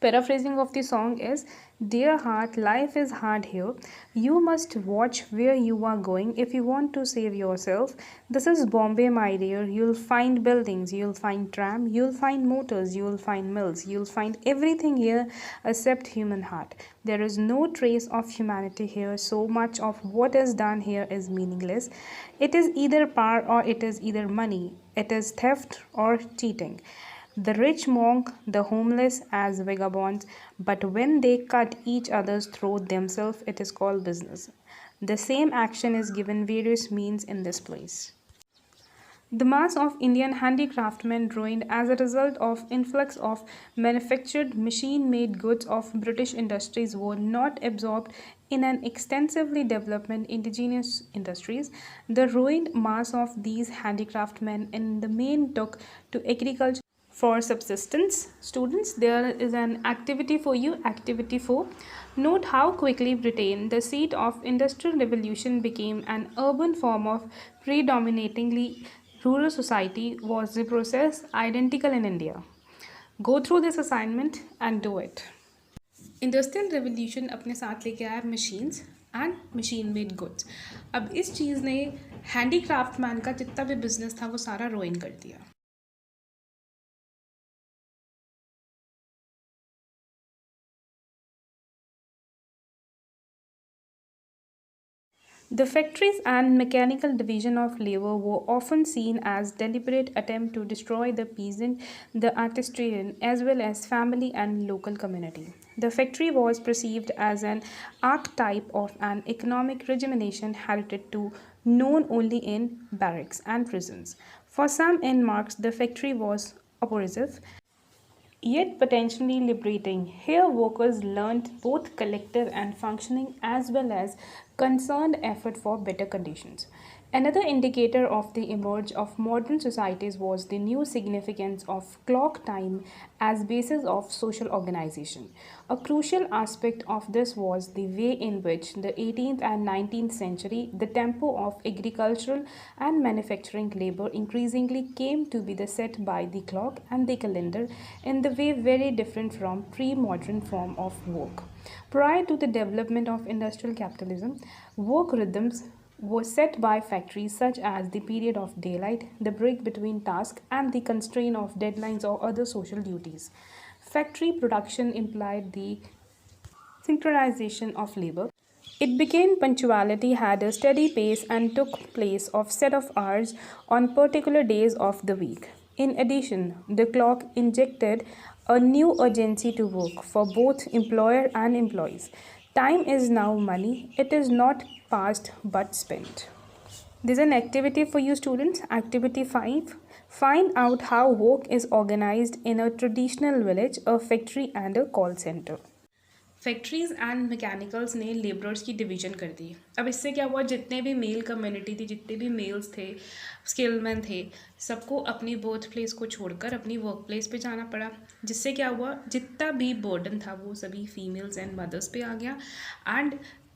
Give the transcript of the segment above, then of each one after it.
Paraphrasing of the song is, Dear heart, life is hard here. You must watch where you are going if you want to save yourself. This is Bombay, my dear. You'll find buildings, you'll find tram, you'll find motors, you'll find mills, you'll find everything here except human heart. There is no trace of humanity here. So much of what is done here is meaningless. It is either power or it is either money. It is theft or cheating. The rich mock the homeless as vagabonds, but when they cut each other's throat themselves, it is called business. The same action is given various means in this place. The mass of Indian handicraftsmen ruined as a result of influx of manufactured machine-made goods of British industries were not absorbed in an extensively developed indigenous industries. The ruined mass of these handicraftsmen in the main took to agriculture for subsistence. Students, there is an activity for you. Activity 4. Note how quickly Britain, the seat of industrial revolution, became an urban form of predominatingly rural society. Was the process identical in India? Go through this assignment and do it. Industrial revolution अपने साथ लेके आया machines and machine made goods. अब इस चीज़ ने handicraft man का जितना भी बिजनेस था वो सारा रोइन कर दिया. The factories and mechanical division of labor were often seen as deliberate attempt to destroy the peasant, the artisan, as well as family and local community. The factory was perceived as an archetype of an economic regimentation heralded to known only in barracks and prisons. For some in Marx, the factory was oppressive, yet potentially liberating. Here, workers learned both collective and functioning as well as concerned effort for better conditions. Another indicator of the emerge of modern societies was the new significance of clock time as basis of social organization. A crucial aspect of this was the way in which the 18th and 19th century the tempo of agricultural and manufacturing labor increasingly came to be the set by the clock and the calendar in the way very different from pre-modern form of work. Prior to the development of industrial capitalism, work rhythms were set by factories such as the period of daylight, the break between tasks, and the constraint of deadlines or other social duties. Factory production implied the synchronization of labor. It began punctuality had a steady pace and took place of set of hours on particular days of the week. In addition, the clock injected a new urgency to work for both employer and employees. Time is now money. It is not passed but spent. There's an activity for you students. Activity 5. Find out how work is organized in a traditional village, a factory and a call center. Factories and mechanicals ने labourers की division कर दी. अब इससे क्या हुआ, जितने भी mail community थी, जितने भी मेल्स थे, स्किलमैन थे, सबको अपनी बर्थ प्लेस को छोड़कर अपनी वर्क प्लेस पे जाना पड़ा. जिससे क्या हुआ, जितना भी बर्डन था वो सभी फीमेल्स एंड मदर्स पे आ गया एंड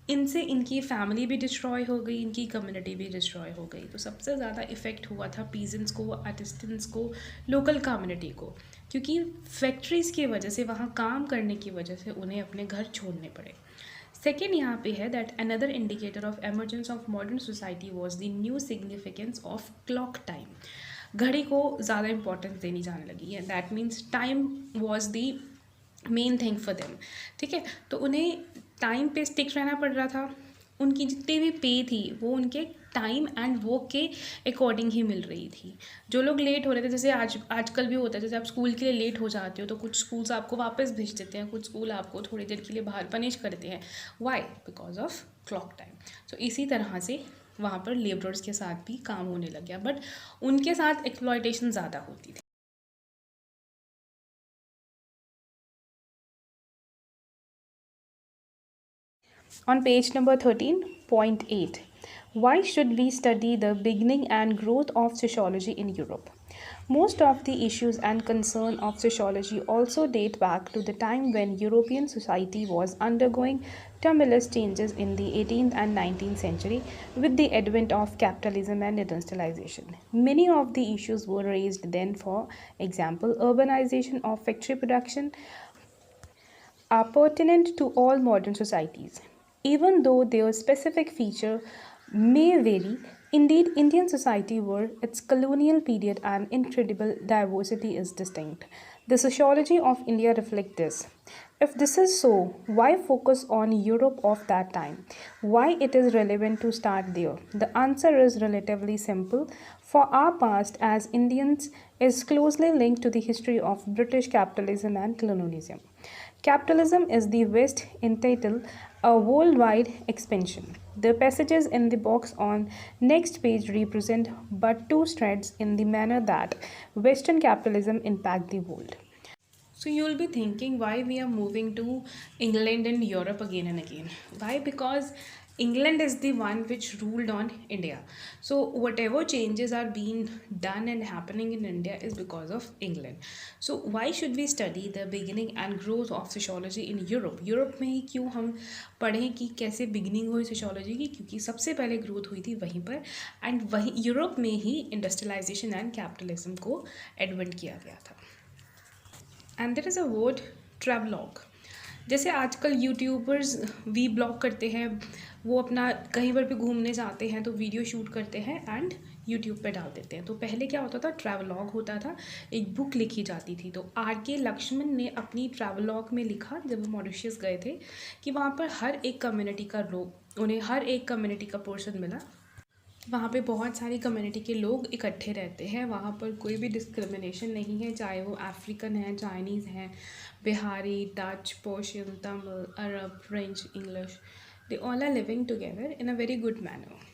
इनसे इनकी फैमिली भी डिस्ट्रॉय हो गई, इनकी कम्युनिटी भी डिस्ट्रॉय हो गई. तो सबसे ज़्यादा इफ़ेक्ट हुआ था पीजेंट्स को, आर्टिस्टन्स को, लोकल कम्युनिटी को, क्योंकि फैक्ट्रीज़ की वजह से, वहाँ काम करने की वजह से उन्हें अपने घर छोड़ने पड़े. सेकेंड यहाँ पे है that another indicator of emergence of modern society was the new significance of clock time. घड़ी को ज़्यादा इंपॉर्टेंस देनी जाने लगी है. That means time was the main thing for them. ठीक है, तो उन्हें टाइम पे स्टिक रहना पड़ रहा था. उनकी जितनी भी पे थी वो उनके टाइम एंड वर्क के अकॉर्डिंग ही मिल रही थी. जो लोग लेट हो रहे थे, जैसे आजकल भी होता है, जैसे आप स्कूल के लिए लेट हो जाते हो तो कुछ स्कूल्स आपको वापस भेज देते हैं, कुछ स्कूल आपको थोड़ी देर के लिए बाहर पनिश करते हैं. Why? Because of clock time. तो इसी तरह से वहाँ पर लेबरर्स के साथ भी काम होने लग गया, बट उनके साथ एक्सप्लॉयटेशन ज़्यादा होती थी. On page number 13.8, why should we study the beginning and growth of sociology in Europe? Most of the issues and concern of sociology also date back to the time when European society was undergoing tumultuous changes in the 18th and 19th century with the advent of capitalism and industrialization. Many of the issues were raised then, for example, urbanization of factory production, are pertinent to all modern societies. Even though their specific feature may vary, indeed, Indian society were its colonial period and incredible diversity is distinct. The sociology of India reflects this. If this is so, why focus on Europe of that time? Why it is relevant to start there? The answer is relatively simple. For our past as Indians is closely linked to the history of British capitalism and colonialism. Capitalism is the West entitled a worldwide expansion. The passages in the box on next page represent but two threads in the manner that Western capitalism impact the world. So you'll be thinking why we are moving to England and Europe again and again. Why? Because England is the one which ruled on India. So whatever changes are being done and happening in India is because of England. So why should we study the beginning and growth of sociology in Europe? Europe में ही क्यों हम पढ़ें कि कैसे beginning हुई sociology की, क्योंकि सबसे पहले ग्रोथ हुई थी वहीं पर एंड वहीं यूरोप में ही इंडस्ट्रियलाइजेशन एंड कैपिटलिज्म को एडवेंट किया गया था. And there is a word travelogue. जैसे आजकल यूट्यूबर्स वी ब्लॉग करते हैं, वो अपना कहीं पर भी घूमने जाते हैं तो वीडियो शूट करते हैं एंड यूट्यूब पे डाल देते हैं. तो पहले क्या होता था, ट्रैवलॉग होता था, एक बुक लिखी जाती थी. तो आर के लक्ष्मण ने अपनी ट्रैवलॉग में लिखा जब वो मॉरिशस गए थे कि वहाँ पर हर एक कम्युनिटी का लोग, उन्हें हर एक कम्युनिटी का पर्सन मिला. वहाँ पे बहुत सारी कम्युनिटी के लोग इकट्ठे रहते हैं. वहाँ पर कोई भी डिस्क्रिमिनेशन नहीं है, चाहे वो अफ्रीकन हैं, चाइनीज़ हैं, Bihari, Dutch, Persian, Tamil, Arab, French, English. They all are living together in a very good manner.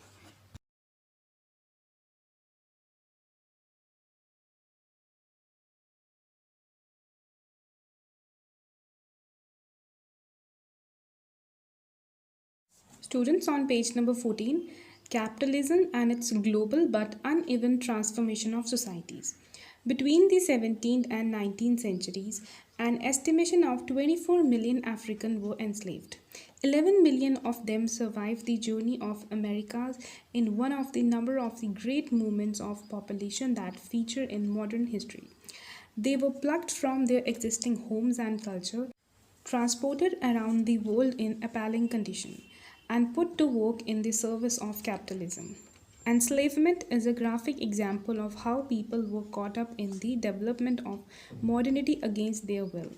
Students, on page number 14, Capitalism and its global but uneven transformation of societies. Between the 17th and 19th centuries, an estimation of 24 million Africans were enslaved. 11 million of them survived the journey of Americas in one of the number of the great movements of population that feature in modern history. They were plucked from their existing homes and culture, transported around the world in appalling condition, and put to work in the service of capitalism. Enslavement is a graphic example of how people were caught up in the development of modernity against their will.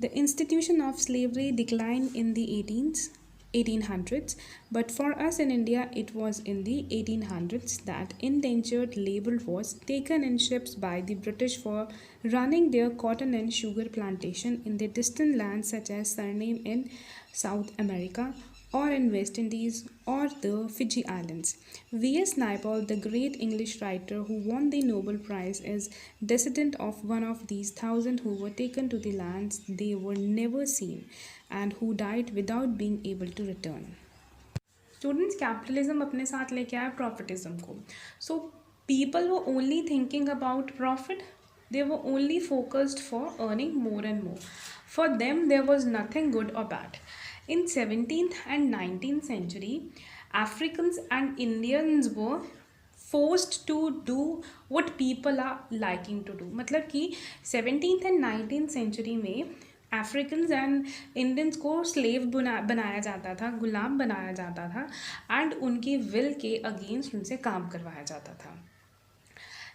The institution of slavery declined in the 1800s, but for us in India, it was in the 1800s that indentured labor was taken in ships by the British for running their cotton and sugar plantation in the distant lands such as Suriname in South America, or in West Indies or the Fiji Islands. V.S. Naipaul, the great English writer who won the Nobel Prize, is descendant of one of these thousand who were taken to the lands they were never seen and who died without being able to return. Students, capitalism अपने साथ लेके आया प्रॉफिटिज्म को. So people वो only thinking about profit. दे वो only focused for earning more and more. For them there was nothing good और bad. In 17th and 19th century, Africans and Indians were forced to do what people are liking to do. मतलब कि 17th and 19th century में Africans and Indians को slave बनाया जाता था, गुलाम बनाया जाता था एंड उनकी विल के अगेंस्ट उनसे काम करवाया जाता था.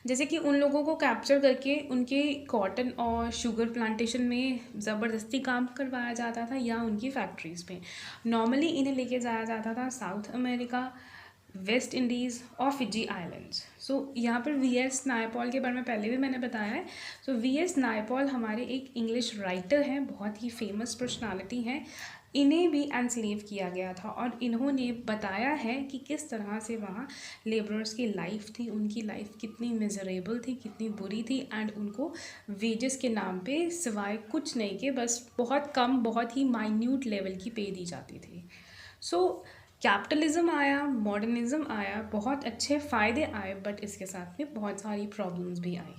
जैसे कि उन लोगों को कैप्चर करके उनके कॉटन और शुगर प्लांटेशन में ज़बरदस्ती काम करवाया जाता था या उनकी फैक्ट्रीज़ में. नॉर्मली इन्हें लेके जाया जाता था साउथ अमेरिका, वेस्ट इंडीज़ और फिजी आइलैंड्स. सो यहाँ पर वी एस नायपॉल के बारे में पहले भी मैंने बताया है. सो वी एस नायपॉल हमारे एक इंग्लिश राइटर हैं, बहुत ही फेमस पर्सनालिटी हैं. इन्हें भी एनस्लेव किया गया था और इन्होंने बताया है कि किस तरह से वहाँ लेबरर्स की लाइफ थी, उनकी लाइफ कितनी मिजरेबल थी, कितनी बुरी थी एंड उनको वेजेस के नाम पे सिवाय कुछ नहीं के बस बहुत कम, बहुत ही माइन्यूट लेवल की पे दी जाती थी. सो कैपिटलिज्म आया, मॉडर्निज्म आया, बहुत अच्छे फ़ायदे आए, बट इसके साथ में बहुत सारी प्रॉब्लम्स भी आई.